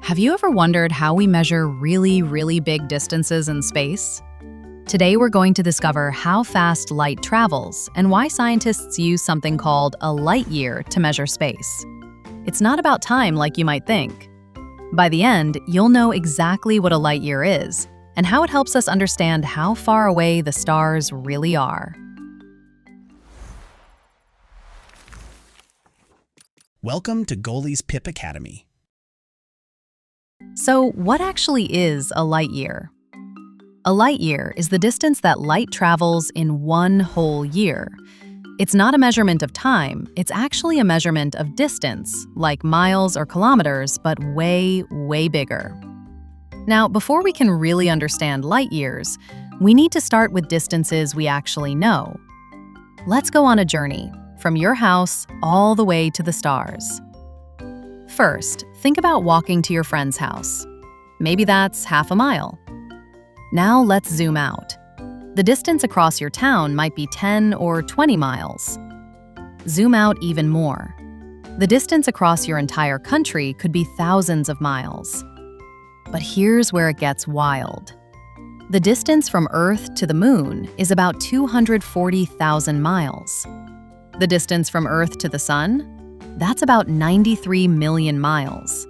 Have you ever wondered how we measure really big distances in space? Today we're going to discover how fast light travels and why scientists use something called a light year to measure space. It's not about time like you might think. By the end, you'll know exactly what a light year is and how it helps us understand how far away the stars really are. Welcome to Goalie's Pip Academy. So, what actually is a light year? A light year is the distance that light travels in one whole year. It's not a measurement of time, it's actually a measurement of distance, like miles or kilometers, but way bigger. Now, before we can really understand light years, we need to start with distances we actually know. Let's go on a journey, from your house all the way to the stars. First, think about walking to your friend's house. Maybe that's half a mile. Now let's zoom out. The distance across your town might be 10 or 20 miles. Zoom out even more. The distance across your entire country could be thousands of miles. But here's where it gets wild. The distance from Earth to the Moon is about 240,000 miles. The distance from Earth to the Sun? That's about 93 million miles.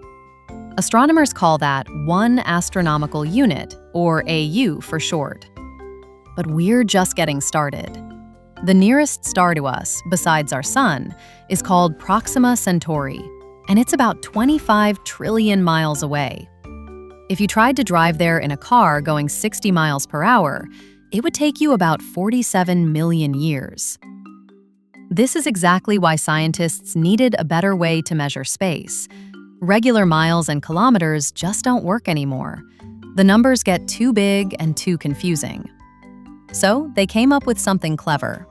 Astronomers call that one astronomical unit, or AU for short. But we're just getting started. The nearest star to us, besides our Sun, is called Proxima Centauri, and it's about 25 trillion miles away. If you tried to drive there in a car going 60 miles per hour, it would take you about 47 million years. This is exactly why scientists needed a better way to measure space. Regular miles and kilometers just don't work anymore. The numbers get too big and too confusing. So they came up with something clever.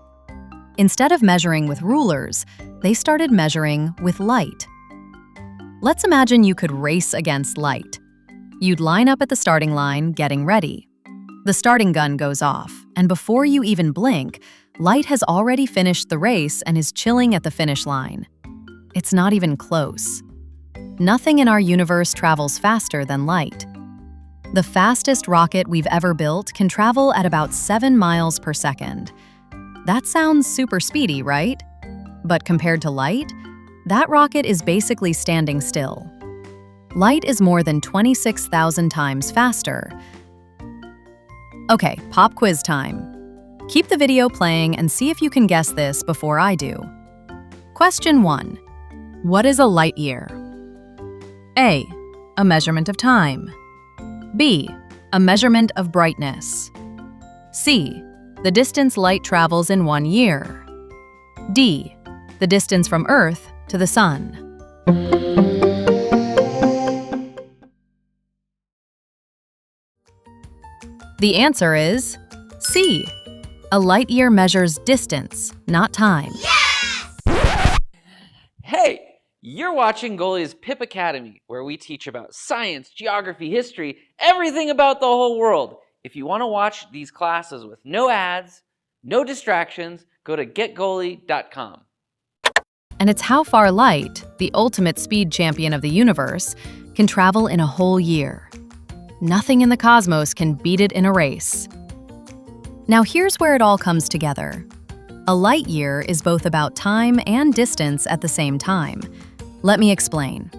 Instead of measuring with rulers, they started measuring with light. Let's imagine you could race against light. You'd line up at the starting line, getting ready. The starting gun goes off, and before you even blink, light has already finished the race and is chilling at the finish line. It's not even close. Nothing in our universe travels faster than light. The fastest rocket we've ever built can travel at about 7 miles per second. That sounds super speedy, right? But compared to light, that rocket is basically standing still. Light is more than 26,000 times faster. Okay, pop quiz time. Keep the video playing and see if you can guess this before I do. Question 1. What is a light year? A. A measurement of time. B. A measurement of brightness. C. The distance light travels in 1 year. D. The distance from Earth to the Sun. The answer is C. A light year measures distance, not time. Yes! Hey, you're watching Goalie's Pip Academy, where we teach about science, geography, history, everything about the whole world. If you want to watch these classes with no ads, no distractions, go to getgoalie.com. And it's how far light, the ultimate speed champion of the universe, can travel in a whole year. Nothing in the cosmos can beat it in a race. Now here's where it all comes together. A light year is both about time and distance at the same time. Let me explain.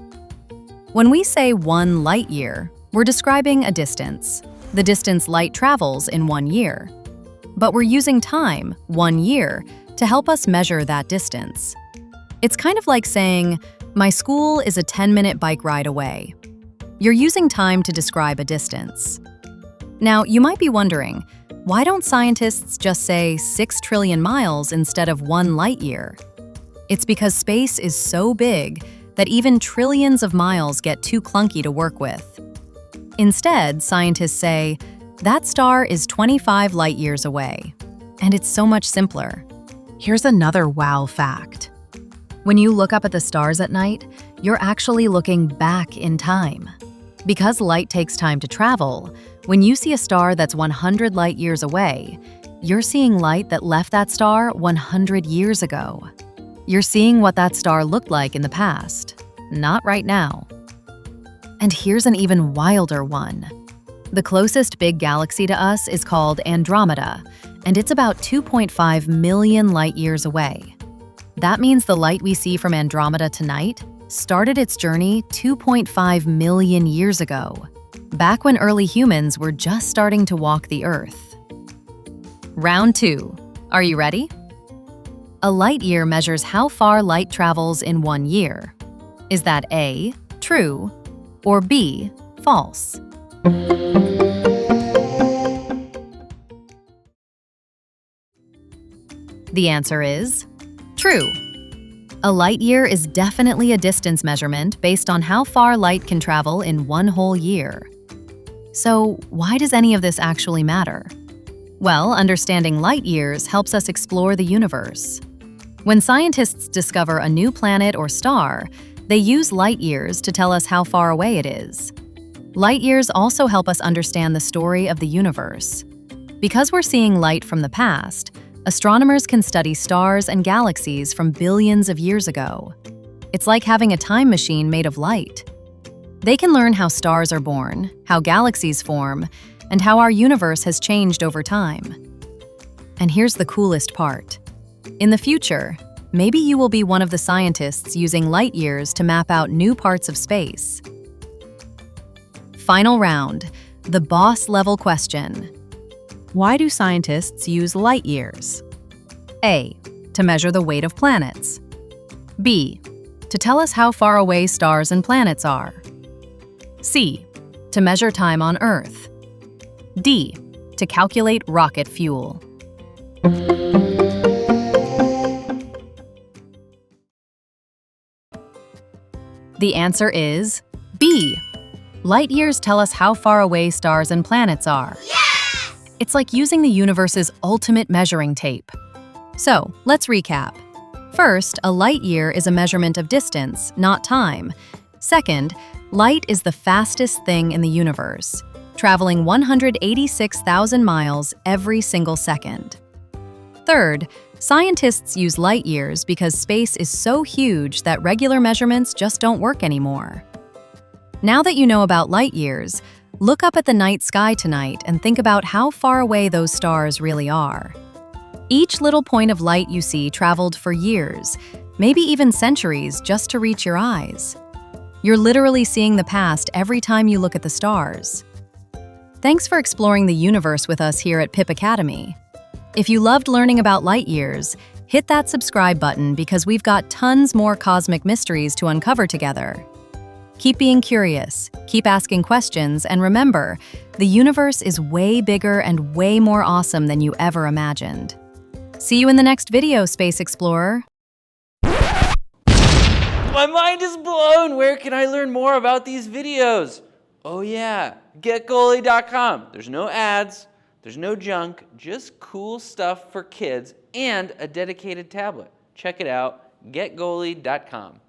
When we say 1 light year, we're describing a distance, the distance light travels in 1 year. But we're using time, 1 year, to help us measure that distance. It's kind of like saying, my school is a 10-minute bike ride away. You're using time to describe a distance. Now, you might be wondering, why don't scientists just say 6 trillion miles instead of 1 light year? It's because space is so big that even trillions of miles get too clunky to work with. Instead, scientists say, that star is 25 light years away. And it's so much simpler. Here's another wow fact. When you look up at the stars at night, you're actually looking back in time. Because light takes time to travel, when you see a star that's 100 light years away, you're seeing light that left that star 100 years ago. You're seeing what that star looked like in the past, not right now. And here's an even wilder one. The closest big galaxy to us is called Andromeda, and it's about 2.5 million light years away. That means the light we see from Andromeda tonight started its journey 2.5 million years ago, back when early humans were just starting to walk the Earth. Round 2. Are you ready? A light year measures how far light travels in 1 year. Is that A, true, or B, false? The answer is true. A light year is definitely a distance measurement based on how far light can travel in 1 whole year. So, why does any of this actually matter? Well, understanding light years helps us explore the universe. When scientists discover a new planet or star, they use light years to tell us how far away it is. Light years also help us understand the story of the universe. Because we're seeing light from the past, astronomers can study stars and galaxies from billions of years ago. It's like having a time machine made of light. They can learn how stars are born, how galaxies form, and how our universe has changed over time. And here's the coolest part. In the future, maybe you will be one of the scientists using light years to map out new parts of space. Final round, the boss-level question. Why do scientists use light years? A, to measure the weight of planets. B, to tell us how far away stars and planets are. C, to measure time on Earth. D, to calculate rocket fuel. The answer is B. Light years tell us how far away stars and planets are. Yes! It's like using the universe's ultimate measuring tape. So, let's recap. First, a light year is a measurement of distance, not time. Second, light is the fastest thing in the universe, traveling 186,000 miles every single second. Third, scientists use light years because space is so huge that regular measurements just don't work anymore. Now that you know about light years, look up at the night sky tonight and think about how far away those stars really are. Each little point of light you see traveled for years, maybe even centuries, just to reach your eyes. You're literally seeing the past every time you look at the stars. Thanks for exploring the universe with us here at Pip Academy. If you loved learning about light years, hit that subscribe button because we've got tons more cosmic mysteries to uncover together. Keep being curious, keep asking questions, and remember, the universe is way bigger and way more awesome than you ever imagined. See you in the next video, Space Explorer. My mind is blown! Where can I learn more about these videos? Oh yeah, getgoalie.com. There's no ads, there's no junk, just cool stuff for kids and a dedicated tablet. Check it out, getgoalie.com.